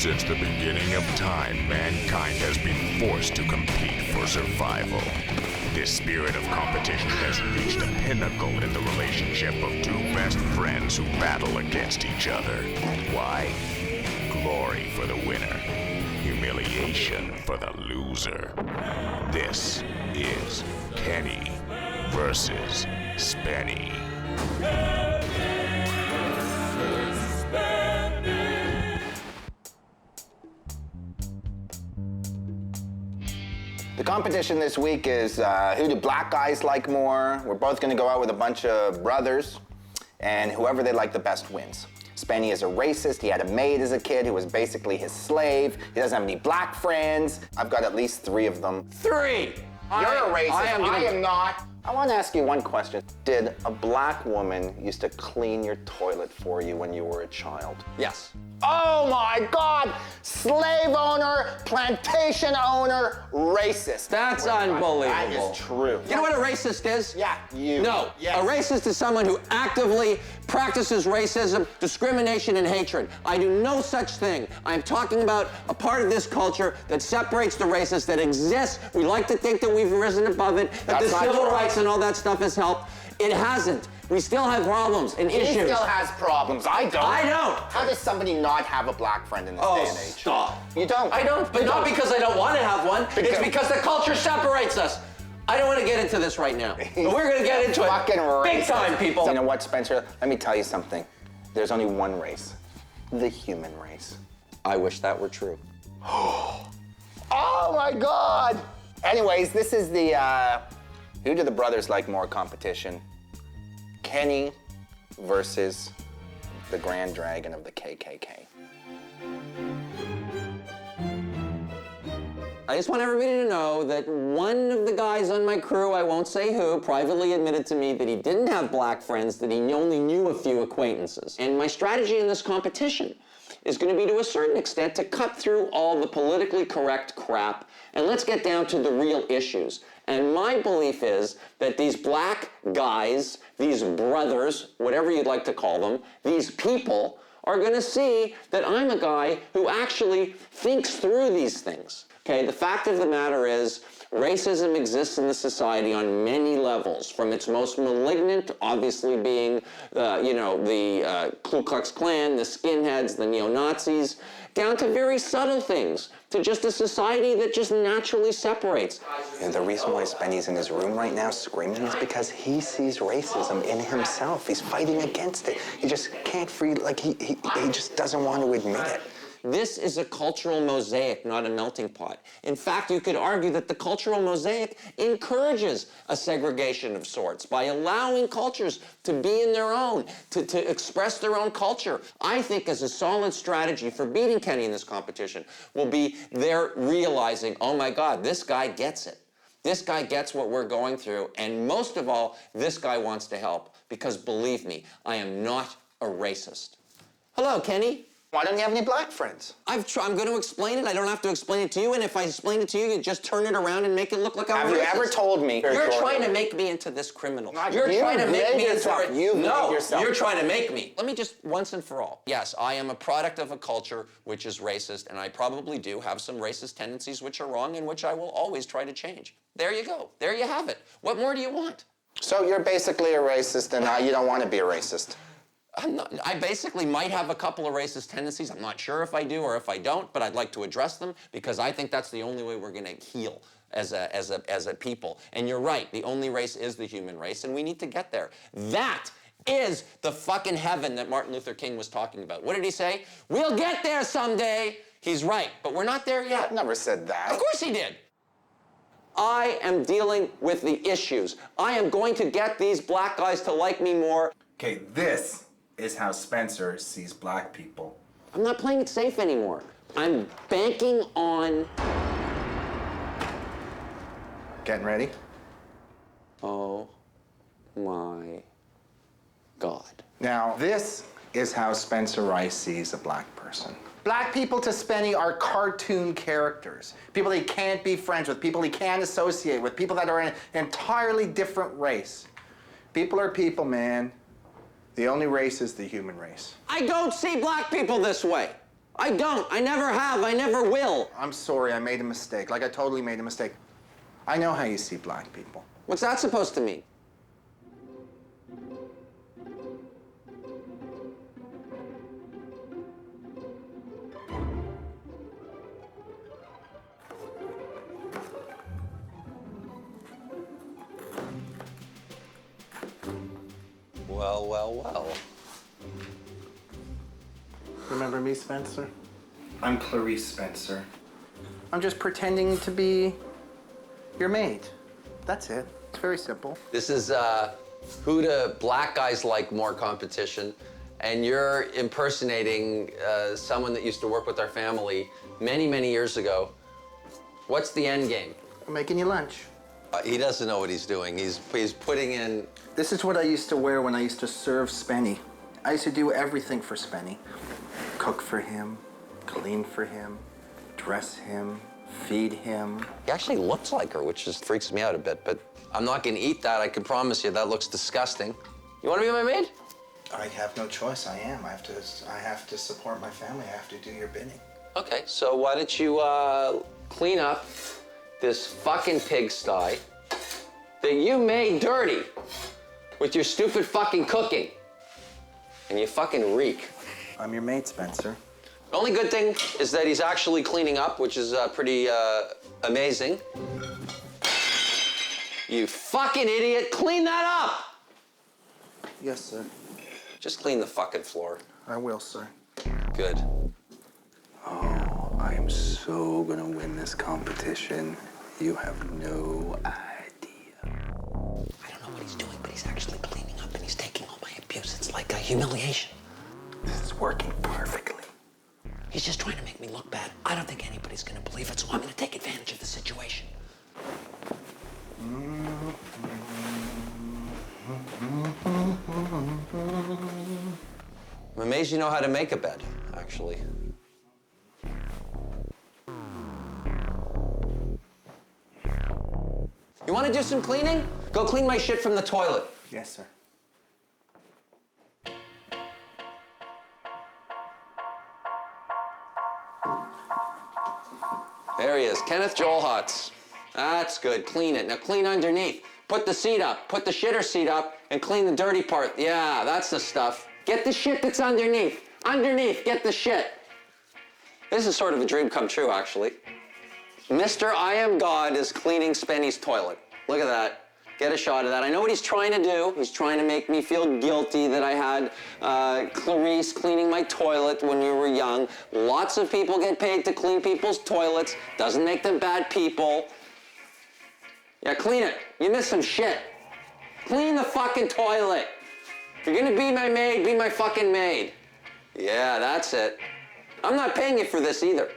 Since the beginning of time, mankind has been forced to compete for survival. This spirit of competition has reached a pinnacle in the relationship of two best friends who battle against each other. Why? Glory for the winner, humiliation for the loser. This is Kenny versus Spenny. The competition this week is who do black guys like more. We're both going to go out with a bunch of brothers, and whoever they like the best wins. Spenny is a racist. He had a maid as a kid who was basically his slave. He doesn't have any black friends. I've got at least 3 of them. 3! You're a racist. I am not. I want to ask you one question. Did a black woman used to clean your toilet for you when you were a child? Yes. Oh my God! Slave owner, plantation owner, racist. That's unbelievable. That is true. You know what a racist is? Yeah, you. No. Yes. A racist is someone who actively practices racism, discrimination, and hatred. I do no such thing. I'm talking about a part of this culture that separates the races that exists. We like to think that we've risen above it, that the civil rights and all that stuff has helped. It hasn't. We still have problems and issues. He still has problems. I don't. I don't. How does somebody not have a black friend in this day and age? Stop. You don't. I don't, but not because I don't want to have one. It's because the culture separates us. I don't want to get into this right now. But we're going to get into it. Fucking big time, people. You know what, Spencer? Let me tell you something. There's only one race. The human race. I wish that were true. Oh my God! Anyways, this is the who do the brothers like more competition. Kenny versus the Grand Dragon of the KKK. I just want everybody to know that one of the guys on my crew, I won't say who, privately admitted to me that he didn't have black friends, that he only knew a few acquaintances. And my strategy in this competition is going to be, to a certain extent, to cut through all the politically correct crap, and let's get down to the real issues. And my belief is that these black guys, these brothers, whatever you'd like to call them, these people are going to see that I'm a guy who actually thinks through these things. Okay, the fact of the matter is, racism exists in the society on many levels, from its most malignant, obviously being, the Ku Klux Klan, the skinheads, the neo-Nazis, down to very subtle things, to just a society that just naturally separates. And the reason why Spenny's in his room right now screaming is because he sees racism in himself. He's fighting against it. He just can't he just doesn't want to admit it. This is a cultural mosaic, not a melting pot. In fact, you could argue that the cultural mosaic encourages a segregation of sorts by allowing cultures to be in their own, to express their own culture. I think as a solid strategy for beating Kenny in this competition will be their realizing, oh my God, this guy gets it. This guy gets what we're going through, and most of all, this guy wants to help, because believe me, I am not a racist. Hello, Kenny. Why don't you have any black friends? I'm going to explain it. I don't have to explain it to you. And if I explain it to you, you just turn it around and make it look like I'm racist. Have you ever told me? You're trying to make me into this criminal. You're you trying to make me into it. No, you're trying to make me. Let me just, once and for all. Yes, I am a product of a culture which is racist, and I probably do have some racist tendencies which are wrong and which I will always try to change. There you go. There you have it. What more do you want? So you're basically a racist, and you don't want to be a racist. I basically might have a couple of racist tendencies. I'm not sure if I do or if I don't, but I'd like to address them, because I think that's the only way we're going to heal as a people. And you're right, the only race is the human race, and we need to get there. That is the fucking heaven that Martin Luther King was talking about. What did he say? We'll get there someday. He's right, but we're not there yet. I never said that. Of course he did. I am dealing with the issues. I am going to get these black guys to like me more. Okay, this is how Spencer sees black people. I'm not playing it safe anymore. I'm banking on... Getting ready? Oh my God. Now, this is how Spencer Rice sees a black person. Black people to Spenny are cartoon characters. People he can't be friends with, people he can't associate with, people that are in an entirely different race. People are people, man. The only race is the human race. I don't see black people this way. I don't. I never have. I never will. I'm sorry, I made a mistake. Like, I totally made a mistake. I know how you see black people. What's that supposed to mean? Well, well, well. Remember me, Spencer? I'm Clarice Spencer. I'm just pretending to be your maid. That's it. It's very simple. This is who do black guys like more competition, and you're impersonating someone that used to work with our family many, many years ago. What's the end game? I'm making you lunch. He doesn't know what he's doing. He's putting in... This is what I used to wear when I used to serve Spenny. I used to do everything for Spenny. Cook for him, clean for him, dress him, feed him. He actually looks like her, which just freaks me out a bit, but I'm not gonna eat that. I can promise you that looks disgusting. You wanna be my maid? I have no choice. I am. I have to support my family. I have to do your bidding. Okay, so why don't you clean up this fucking pigsty that you made dirty with your stupid fucking cooking. And you fucking reek. I'm your maid, Spencer. The only good thing is that he's actually cleaning up, which is pretty amazing. You fucking idiot, clean that up! Yes, sir. Just clean the fucking floor. I will, sir. Good. Oh, I am so gonna win this competition. You have no idea. I don't know what he's doing, but he's actually cleaning up and he's taking all my abuse. It's like a humiliation. This is working perfectly. He's just trying to make me look bad. I don't think anybody's gonna believe it, so I'm gonna take advantage of the situation. I'm amazed you know how to make a bed, actually. You want to do some cleaning? Go clean my shit from the toilet. Yes, sir. There he is, Kenneth Joel Hutz. That's good, clean it. Now clean underneath. Put the seat up, put the shitter seat up, and clean the dirty part. Yeah, that's the stuff. Get the shit that's underneath. Underneath, get the shit. This is sort of a dream come true, actually. Mr. I Am God is cleaning Spenny's toilet. Look at that. Get a shot of that. I know what he's trying to do. He's trying to make me feel guilty that I had Clarice cleaning my toilet when we were young. Lots of people get paid to clean people's toilets. Doesn't make them bad people. Yeah, clean it. You missed some shit. Clean the fucking toilet. If you're gonna be my maid, be my fucking maid. Yeah, that's it. I'm not paying you for this either.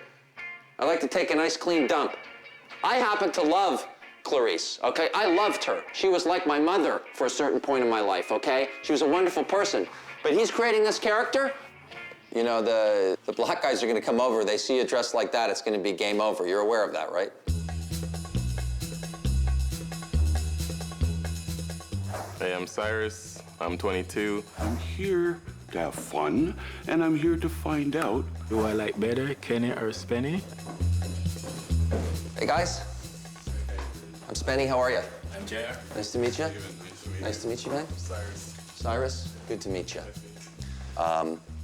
I like to take a nice clean dump. I happen to love Clarice, okay? I loved her. She was like my mother for a certain point in my life, okay? She was a wonderful person. But he's creating this character. You know, the black guys are gonna come over, they see you dressed like that, it's gonna be game over. You're aware of that, right? Hey, I'm Cyrus. I'm 22. I'm here to have fun, and I'm here to find out. Do I like better, Kenny or Spenny? Hey, guys. I'm Spenny, how are you? I'm JR. Nice to meet you. Nice to meet you, man. Cyrus. Cyrus, good to meet you.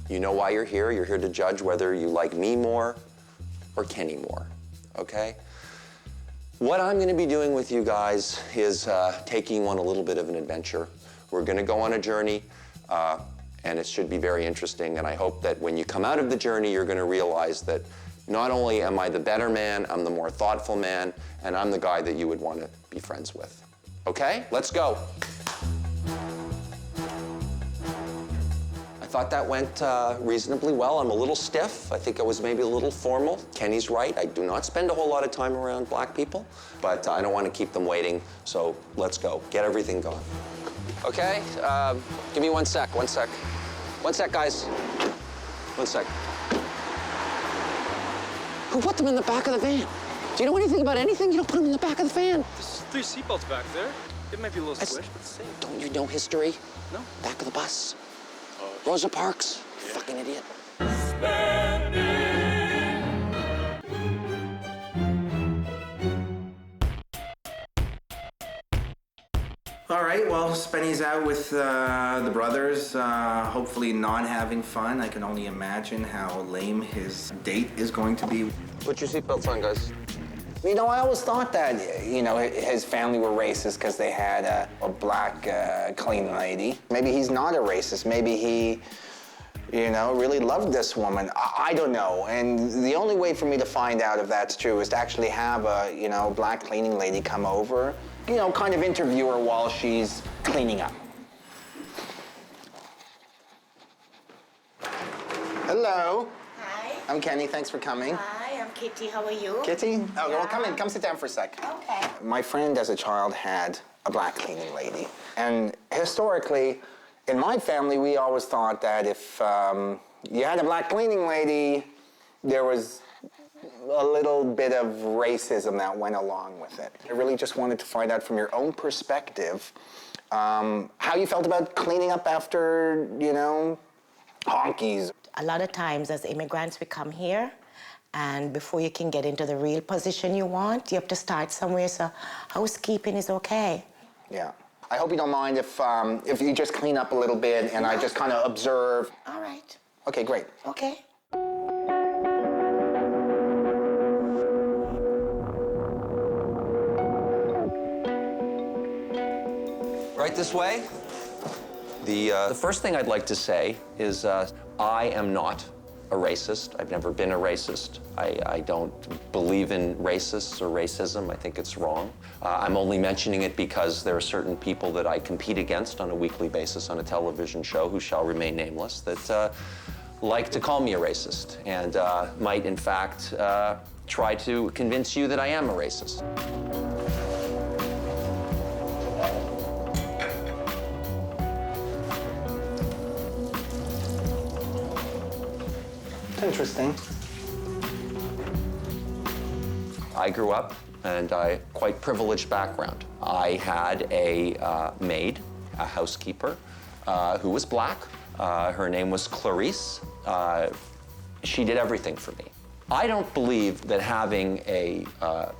You know why you're here. You're here to judge whether you like me more or Kenny more, okay? What I'm gonna be doing with you guys is taking you on a little bit of an adventure. We're gonna go on a journey, and it should be very interesting, and I hope that when you come out of the journey, you're gonna realize that not only am I the better man, I'm the more thoughtful man, and I'm the guy that you would wanna be friends with. Okay, let's go. I thought that went reasonably well. I'm a little stiff. I think I was maybe a little formal. Kenny's right. I do not spend a whole lot of time around black people, but I don't want to keep them waiting, so let's go. Get everything going. Okay, give me 1 sec, 1 sec. 1 sec, guys. 1 sec. Who put them in the back of the van? Do you know anything about anything? You don't put them in the back of the van. There's 3 seatbelts back there. It might be a little squished, but it's safe. Don't you know history? No. Back of the bus. Rosa Parks. Fucking idiot. Spenny. All right, well, Spenny's out with the brothers, hopefully not having fun. I can only imagine how lame his date is going to be. Put your seatbelts on, guys. You know, I always thought that, you know, his family were racist because they had a black clean lady. Maybe he's not a racist. Maybe he, you know, really loved this woman. I don't know. And the only way for me to find out if that's true is to actually have a, you know, black cleaning lady come over, you know, kind of interview her while she's cleaning up. Hello. Hi. I'm Kenny. Thanks for coming. Hi, I'm Kitty. How are you? Kitty? Oh, well, Yeah. come in. Come sit down for a sec. Okay. My friend as a child had a black cleaning lady. And historically, in my family, we always thought that if you had a black cleaning lady, there was a little bit of racism that went along with it. I really just wanted to find out from your own perspective how you felt about cleaning up after, you know, honkies. A lot of times as immigrants, we come here, and before you can get into the real position you want, you have to start somewhere, so housekeeping is okay. Yeah. I hope you don't mind if you just clean up a little bit and I just kind of observe. All right. Okay, great. Okay. Right this way. The first thing I'd like to say is I am not a racist. I've never been a racist. I don't believe in racists or racism. I think it's wrong. I'm only mentioning it because there are certain people that I compete against on a weekly basis on a television show who shall remain nameless that like to call me a racist and might, in fact, try to convince you that I am a racist. Interesting. I grew up and a quite privileged background. I had a maid, a housekeeper, who was black. Her name was Clarice. She did everything for me. I don't believe that having a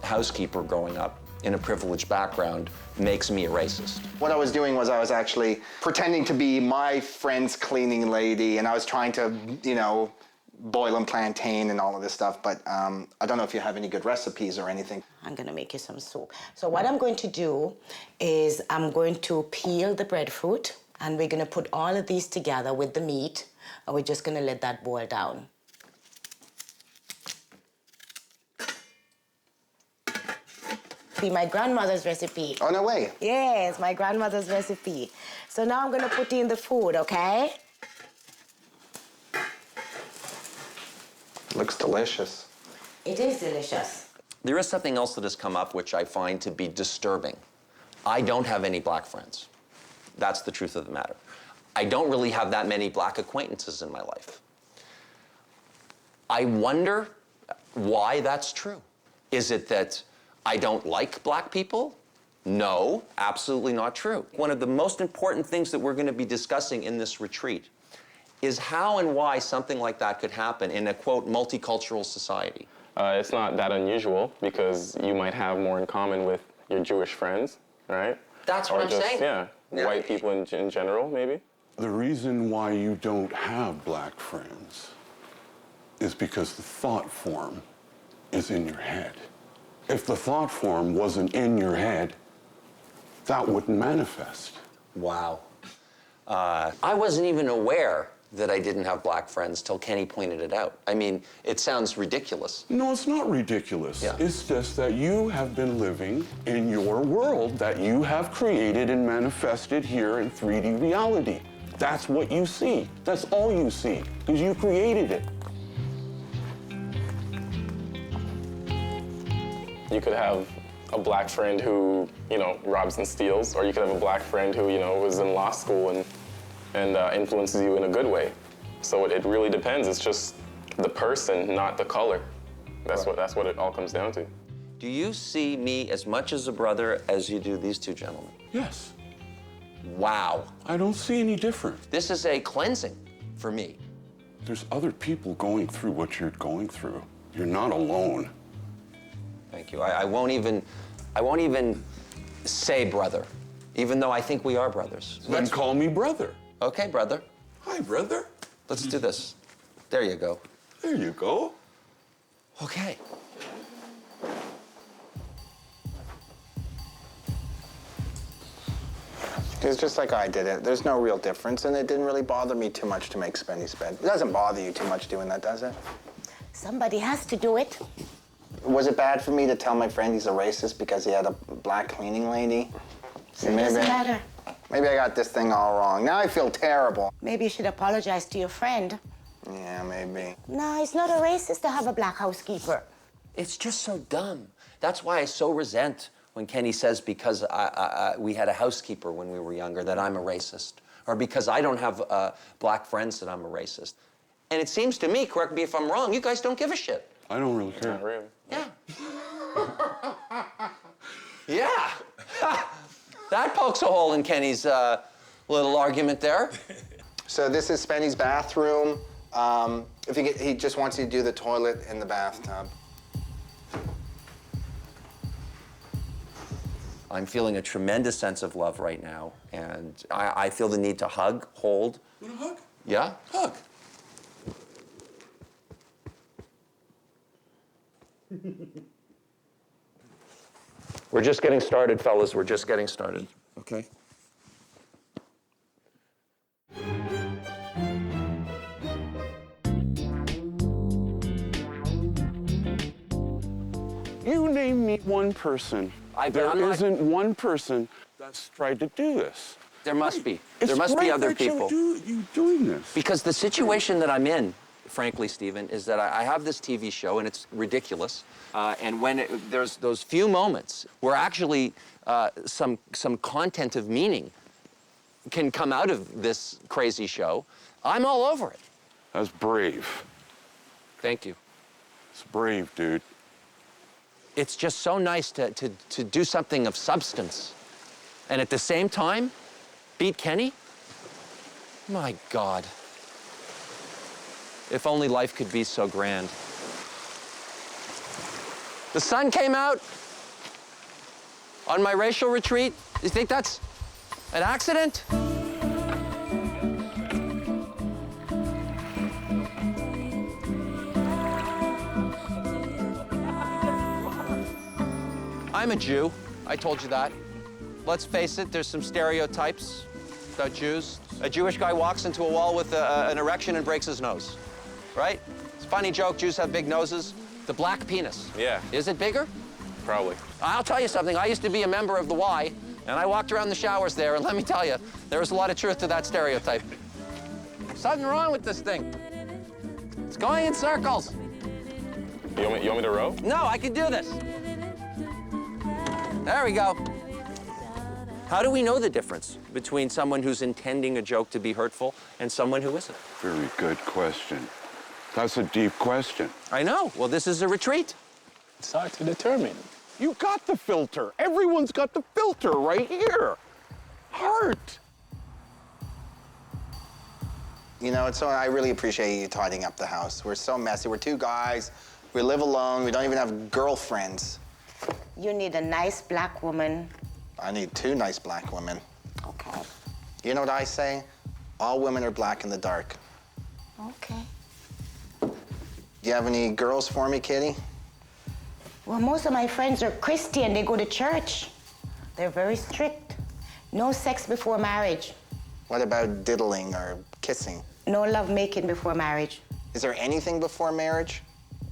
housekeeper growing up in a privileged background makes me a racist. What I was doing was I was actually pretending to be my friend's cleaning lady, and I was trying to, you know, boil and plantain and all of this stuff, but I don't know if you have any good recipes or anything. I'm gonna make you some soup. So what I'm going to do is I'm going to peel the breadfruit, and we're gonna put all of these together with the meat, and we're just gonna let that boil down. Be my grandmother's recipe. Oh, no way. Yes, my grandmother's recipe. So now I'm gonna put in the food, okay? Looks delicious. It is delicious. There is something else that has come up which I find to be disturbing. I don't have any black friends. That's the truth of the matter. I don't really have that many black acquaintances in my life. I wonder why that's true. Is it that I don't like black people? No, absolutely not true. One of the most important things that we're going to be discussing in this retreat is how and why something like that could happen in a, quote, multicultural society. It's not that unusual because you might have more in common with your Jewish friends, right? That's what or I'm just, saying. Yeah, white people in general, maybe. The reason why you don't have black friends is because the thought form is in your head. If the thought form wasn't in your head, that wouldn't manifest. Wow. I wasn't even aware that I didn't have black friends till Kenny pointed it out. I mean, it sounds ridiculous. No, it's not ridiculous. Yeah. It's just that you have been living in your world that you have created and manifested here in 3D reality. That's what you see. That's all you see, because you created it. You could have a black friend who, you know, robs and steals, or you could have a black friend who, you know, was in law school and influences you in a good way. So it really depends. It's just the person, not the color. That's what it all comes down to. Do you see me as much as a brother as you do these two gentlemen? Yes. Wow. I don't see any different. This is a cleansing for me. There's other people going through what you're going through. You're not alone. Thank you. I won't even say brother Even though I think we are brothers. Then call me brother. Okay, brother. Hi, brother. Let's do this. There you go. There you go. Okay. It's just like I did it. There's no real difference, and it didn't really bother me too much to make Spenny's bed. It doesn't bother you too much doing that, does it? Somebody has to do it. Was it bad for me to tell my friend he's a racist because he had a black cleaning lady? So it doesn't matter. Maybe I got this thing all wrong. Now I feel terrible. Maybe you should apologize to your friend. Yeah, maybe. No, it's not a racist to have a black housekeeper. It's just so dumb. That's why I so resent when Kenny says because we had a housekeeper when we were younger that I'm a racist. Or because I don't have black friends that I'm a racist. And it seems to me, correct me if I'm wrong, you guys don't give a shit. I don't really care. Not really. Yeah. Yeah. That pokes a hole in Kenny's little argument there. So this is Spenny's bathroom. He just wants you to do the toilet in the bathtub. I'm feeling a tremendous sense of love right now, and I feel the need to hug, hold. You want a hug? Yeah? Hug. We're just getting started, fellas. We're just getting started. Okay. You name me one person. There isn't one person that's tried to do this. There must be. It's There must be right other that people. You doing this. Because the situation that I'm in, frankly, Stephen, is that I have this TV show, and it's ridiculous. And when there's those few moments where actually some content of meaning can come out of this crazy show, I'm all over it. That's brave. Thank you. It's brave, dude. It's just so nice to do something of substance. And at the same time, beat Kenny? My God. If only life could be so grand. The sun came out on my racial retreat. You think that's an accident? I'm a Jew. I told you that. Let's face it, there's some stereotypes about Jews. A Jewish guy walks into a wall with an erection and breaks his nose, right? It's a funny joke, Jews have big noses. The black penis. Yeah. Is it bigger? Probably. I'll tell you something, I used to be a member of the Y, and I walked around the showers there, and let me tell you, there was a lot of truth to that stereotype. Something wrong with this thing. It's going in circles. You want me to row? No, I can do this. There we go. How do we know the difference between someone who's intending a joke to be hurtful and someone who isn't? Very good question. That's a deep question. I know. Well, this is a retreat. It's hard to determine. You got the filter. Everyone's got the filter right here. Heart. You know, I really appreciate you tidying up the house. We're so messy. We're two guys. We live alone. We don't even have girlfriends. You need a nice black woman. I need two nice black women. Okay. You know what I say? All women are black in the dark. Okay. Do you have any girls for me, Kitty? Well, most of my friends are Christian. They go to church. They're very strict. No sex before marriage. What about diddling or kissing? No love making before marriage. Is there anything before marriage?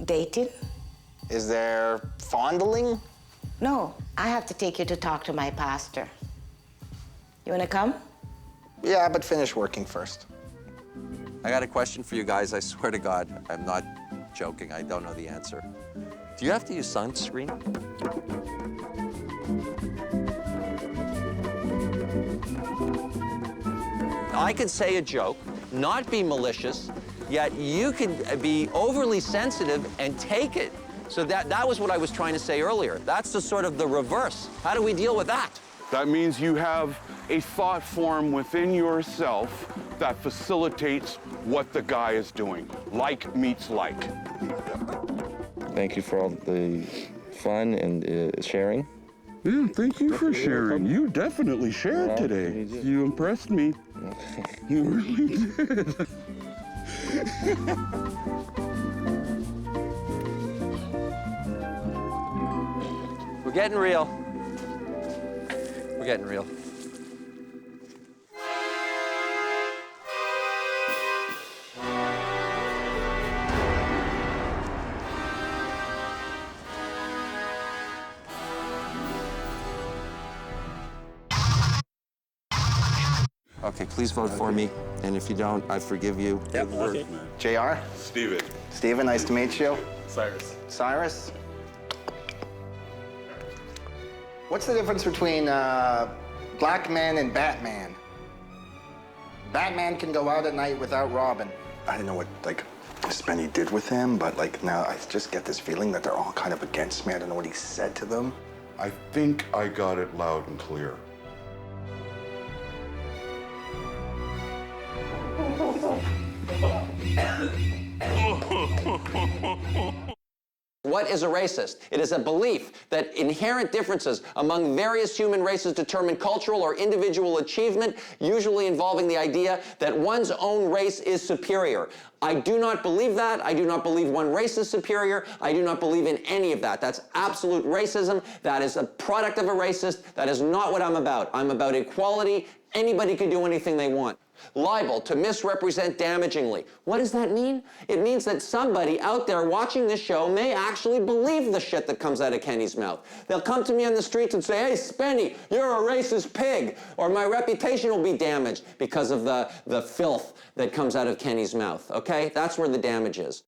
Dating? Is there fondling? No, I have to take you to talk to my pastor. You wanna come? Yeah, but finish working first. I got a question for you guys. I swear to God, I'm not joking. I don't know the answer. Do you have to use sunscreen? I could say a joke, not be malicious, yet you could be overly sensitive and take it. So that was what I was trying to say earlier. That's the sort of the reverse. How do we deal with that? That means you have a thought form within yourself that facilitates what the guy is doing. Like meets like. Thank you for all the fun and sharing. Yeah, thank you for sharing. You definitely shared today. You impressed me. You really did. We're getting real. We're getting real. Okay, please vote for me, and if you don't, I forgive you. Yep, okay. JR? Steven. Steven, nice to meet you. Cyrus. Cyrus? What's the difference between black men and Batman? Batman can go out at night without Robin. I don't know what, like, Spenny did with him, but, like, now I just get this feeling that they're all kind of against me. I don't know what he said to them. I think I got it loud and clear. What is a racist? It is a belief that inherent differences among various human races determine cultural or individual achievement, usually involving the idea that one's own race is superior. I do not believe that. I do not believe one race is superior. I do not believe in any of that. That's absolute racism. That is a product of a racist. That is not what I'm about. I'm about equality. Anybody can do anything they want. Libel, to misrepresent damagingly. What does that mean? It means that somebody out there watching this show may actually believe the shit that comes out of Kenny's mouth. They'll come to me on the streets and say, hey, Spenny, you're a racist pig, or my reputation will be damaged because of the filth that comes out of Kenny's mouth, okay? That's where the damage is.